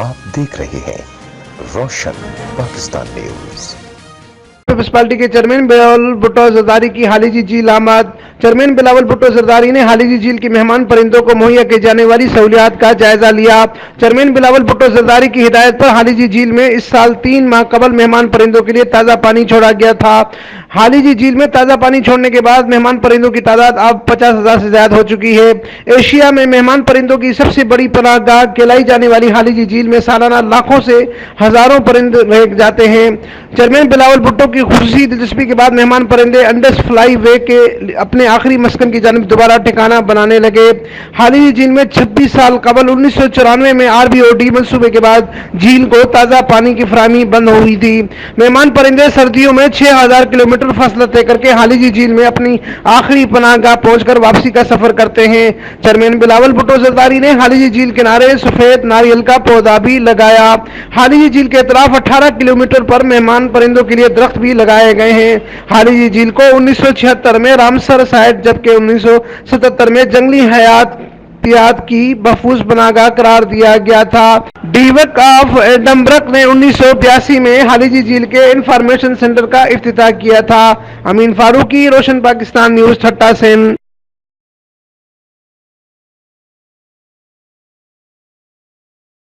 आप देख रहे हैं रोशन पाकिस्तान न्यूज। पीपल्स पार्टी के चेयरमैन बिलावल भुट्टो जरदारी की हालिजी झील आमद। चेयरमैन बिलावल भुट्टो जरदारी ने हालिजी झील की मेहमान परिंदों को मुहैया की जाने वाली सहूलियात का जायजा लिया। चेयरमैन बिलावल भुट्टो जरदारी की हिदायत पर हालिजी झील में इस साल 3 माह कबल मेहमान परिंदों के लिए ताज़ा पानी छोड़ा गया था। हालिजी झील में ताज़ा पानी छोड़ने के बाद मेहमान परिंदों की तादाद अब 50,000 से ज्यादा हो चुकी है। एशिया में मेहमान परिंदों की सबसे बड़ी पनाहगाह कहलाई जाने वाली हालिजी झील में सालाना लाखों से हजारों परिंदे रह जाते हैं। चेयरमैन बिलावल भुट्टो की खुसूसी दिलचस्पी के बाद मेहमान परिंदे अंडस फ्लाई वे के अपने आखिरी मस्कन की जानिब दोबारा ठिकाना बनाने लगे। हालिजी झील में 26 साल कबल 1994 में RBOD मंसूबे के बाद झील को ताज़ा पानी की फराहमी बंद हुई थी। मेहमान परिंदे सर्दियों में 6000 किलोमीटर फासला तय करके हालिजी झील में अपनी आखिरी पनाहगाह पहुंचकर वापसी का सफर करते हैं। चेयरमैन बिलावल भुट्टो जरदारी ने हालिजी झील किनारे सफेद नारियल का पौधा भी लगाया। हालिजी झील के इतराफ 18 किलोमीटर पर मेहमान परिंदों के लिए दरख्त भी लगाए गए हैं। हालिजी झील को 1976 में रामसर साइट जबकि 1977 में जंगली हयातियात की महफूज पनाहगाह करार दिया गया था। डीवक ऑफ एडनबर्ग ने 1982 में हालिजी झील के इंफॉर्मेशन सेंटर का इफ्तिताह किया था। अमीन फारूकी, रोशन पाकिस्तान न्यूज, ठट्टा सेन।